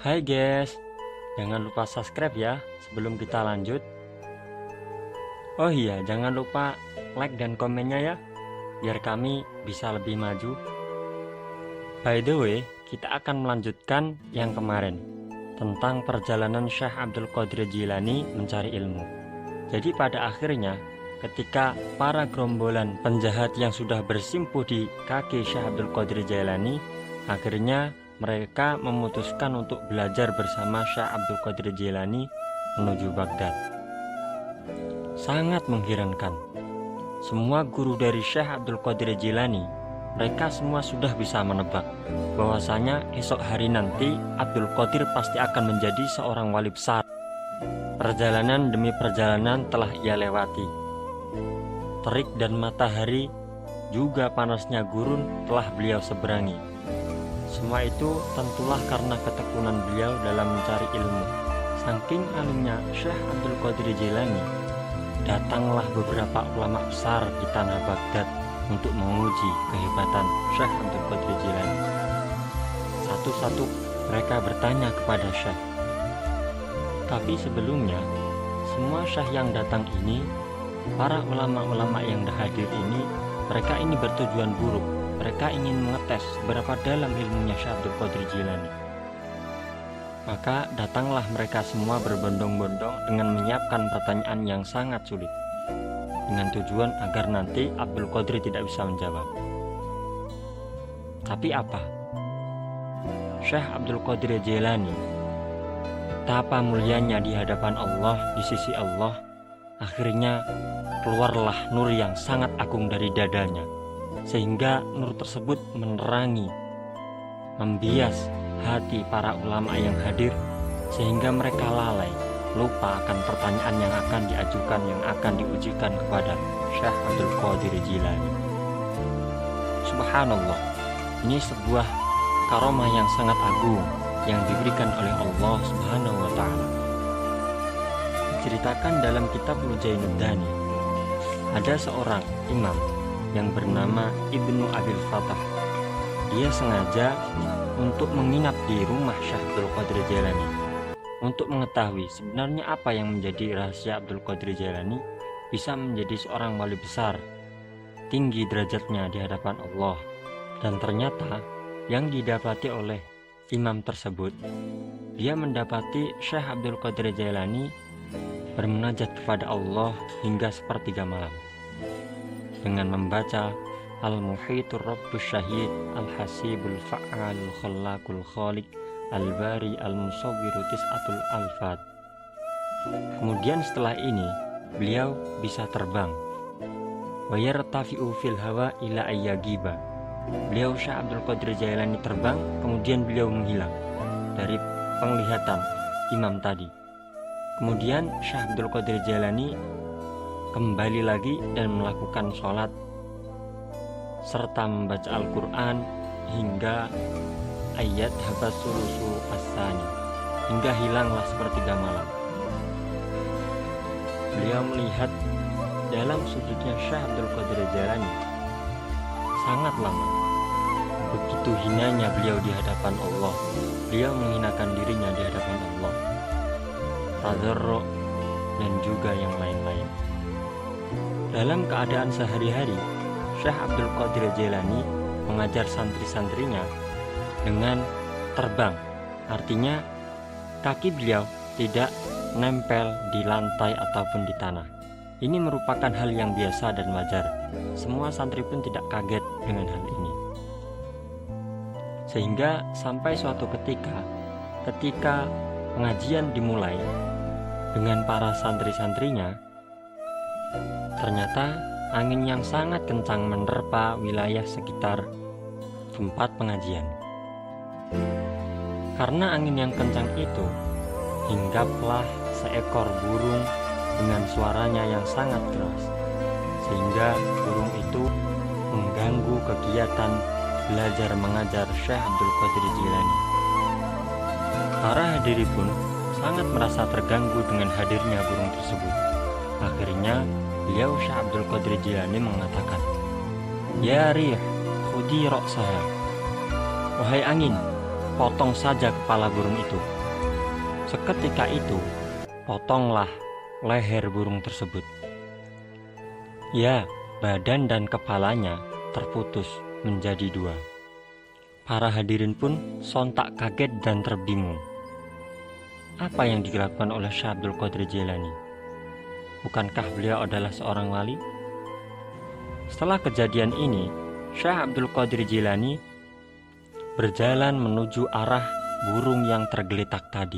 Hai guys, jangan lupa subscribe ya sebelum kita lanjut. Oh iya, jangan lupa like dan komennya ya, biar kami bisa lebih maju. By the way, kita akan melanjutkan yang kemarin tentang perjalanan Syekh Abdul Qadir Jilani mencari ilmu. Jadi pada akhirnya, ketika para gerombolan penjahat yang sudah bersimpuh di kaki Syekh Abdul Qadir Jilani, akhirnya mereka memutuskan untuk belajar bersama Syekh Abdul Qadir Jilani menuju Baghdad. Sangat mengherankan, semua guru dari Syekh Abdul Qadir Jilani, mereka semua sudah bisa menebak bahwasanya esok hari nanti Abdul Qadir pasti akan menjadi seorang wali besar. Perjalanan demi perjalanan telah ia lewati. Terik dan matahari juga panasnya gurun telah beliau seberangi. Semua itu tentulah karena ketekunan beliau dalam mencari ilmu. Saking alimnya Syekh Abdul Qadir Jilani, datanglah beberapa ulama besar di tanah Baghdad untuk menguji kehebatan Syekh Abdul Qadir Jilani. Satu-satu mereka bertanya kepada Syekh. Tapi sebelumnya, semua syekh yang datang ini, para ulama-ulama yang hadir ini, mereka ini bertujuan buruk. Mereka ingin mengetes seberapa dalam ilmunya Syekh Abdul Qadir Jilani. Maka datanglah mereka semua berbondong-bondong dengan menyiapkan pertanyaan yang sangat sulit, dengan tujuan agar nanti Abdul Qadir tidak bisa menjawab. Tapi apa? Syekh Abdul Qadir Jilani, betapa mulianya di hadapan Allah, di sisi Allah, akhirnya keluarlah nur yang sangat agung dari dadanya, sehingga nur tersebut menerangi, membias hati para ulama yang hadir, sehingga mereka lalai, lupa akan pertanyaan yang akan diajukan, yang akan diujikan kepada Syekh Abdul Qadir Jilani. Subhanallah, ini sebuah karomah yang sangat agung yang diberikan oleh Allah Subhanahu wa Ta'ala. Diceritakan dalam kitab Lujainuddani, ada seorang imam yang bernama Ibnu Abil Fatah. Dia sengaja untuk menginap di rumah Syekh Abdul Qadir Jilani untuk mengetahui sebenarnya apa yang menjadi rahasia Abdul Qadir Jilani bisa menjadi seorang wali besar, tinggi derajatnya di hadapan Allah. Dan ternyata yang didapati oleh imam tersebut, dia mendapati Syekh Abdul Qadir Jilani bermunajat kepada Allah hingga sepertiga malam dengan membaca Al-Muhitur Rabbus Syahid Al-Hasibul Fa'alul Khallaqul Khaliq Al-Bari Al-Musawwiru Tis'atul Alfat. Kemudian setelah ini beliau bisa terbang. Wa yartafi'u fil hawa ila ayyagiba. Beliau Syekh Abdul Qadir Jilani terbang, kemudian beliau menghilang dari penglihatan imam tadi. Kemudian Syekh Abdul Qadir Jilani kembali lagi dan melakukan sholat serta membaca Al-Quran hingga ayat habasulusu as-sani, hingga hilanglah sepertiga malam. Beliau melihat dalam sujudnya Syekh Abdul Qadir Jilani sangat lama. Begitu hinanya beliau di hadapan Allah. Beliau menghinakan dirinya di hadapan Allah, tadarru' dan juga yang lain-lain. Dalam keadaan sehari-hari, Syekh Abdul Qadir Jilani mengajar santri-santrinya dengan terbang. Artinya kaki beliau tidak nempel di lantai ataupun di tanah. Ini merupakan hal yang biasa dan wajar. Semua santri pun tidak kaget dengan hal ini. Sehingga sampai suatu ketika pengajian dimulai dengan para santri-santrinya, ternyata angin yang sangat kencang menerpa wilayah sekitar tempat pengajian. Karena angin yang kencang itu, hinggaplah seekor burung dengan suaranya yang sangat keras, sehingga burung itu mengganggu kegiatan belajar mengajar Syekh Abdul Qadir Jilani. Para hadirin pun sangat merasa terganggu dengan hadirnya burung tersebut. Akhirnya beliau Syekh Abdul Qadir Jilani mengatakan, "Ya rih, khudi ra'saha." Wahai angin, potong saja kepala burung itu. Seketika itu, potonglah leher burung tersebut. Ya, badan dan kepalanya terputus menjadi dua. Para hadirin pun sontak kaget dan terbingung. Apa yang dilakukan oleh Syekh Abdul Qadir Jailani? Bukankah beliau adalah seorang wali? Setelah kejadian ini, Syekh Abdul Qadir Jailani berjalan menuju arah burung yang tergeletak tadi.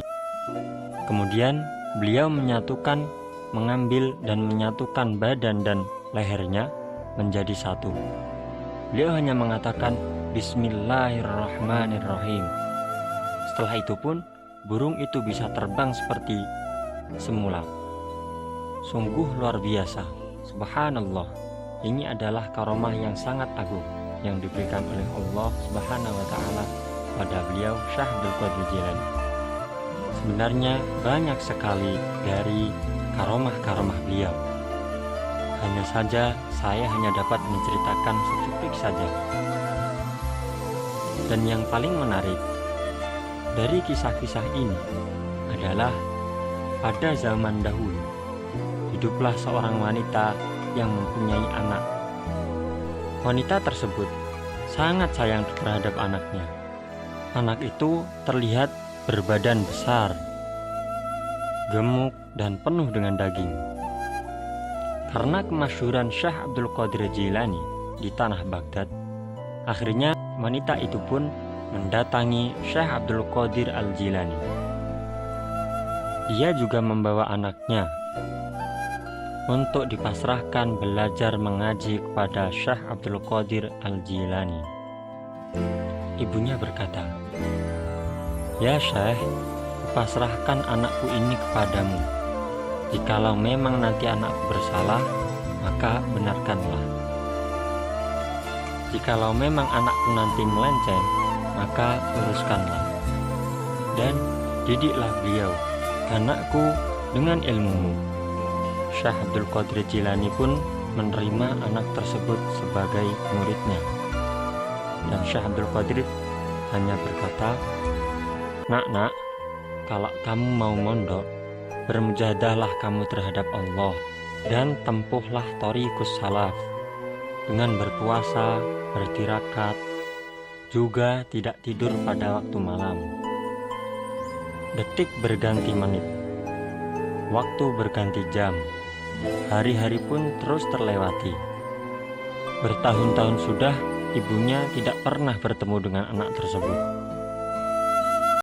Kemudian beliau mengambil dan menyatukan badan dan lehernya menjadi satu. Beliau hanya mengatakan Bismillahirrahmanirrahim. Setelah itu pun burung itu bisa terbang seperti semula. Sungguh luar biasa. Subhanallah. Ini adalah karomah yang sangat agung yang diberikan oleh Allah Subhanahu wa taala pada beliau Syekh Abdul Qadir Jailani. Sebenarnya banyak sekali dari karomah-karomah beliau. Hanya saja saya hanya dapat menceritakan secuplik saja. Dan yang paling menarik dari kisah-kisah ini adalah pada zaman dahulu hiduplah seorang wanita yang mempunyai anak. Wanita tersebut sangat sayang terhadap anaknya. Anak itu terlihat berbadan besar, gemuk dan penuh dengan daging. Karena kemasyhuran Syekh Abdul Qadir Jailani di tanah Baghdad, akhirnya wanita itu pun mendatangi Syekh Abdul Qadir Al-Jailani. Dia juga membawa anaknya untuk dipasrahkan belajar mengaji kepada Syekh Abdul Qadir Al-Jailani. Ibunya berkata, "Ya Syekh, kupasrahkan anakku ini kepadamu. Jikalau memang nanti anakku bersalah, maka benarkanlah. Jikalau memang anakku nanti melenceng, maka luruskanlah. Dan didiklah beliau, anakku, dengan ilmumu." Syekh Abdul Qadir Jailani pun menerima anak tersebut sebagai muridnya. Dan Syekh Abdul Qadir hanya berkata, Nak, kalau kamu mau mondok, bermujahadahlah kamu terhadap Allah dan tempuhlah thoriqus salaf dengan berpuasa, bertirakat, juga tidak tidur pada waktu malam. Detik berganti menit, waktu berganti jam, hari-hari pun terus terlewati. Bertahun-tahun sudah ibunya tidak pernah bertemu dengan anak tersebut.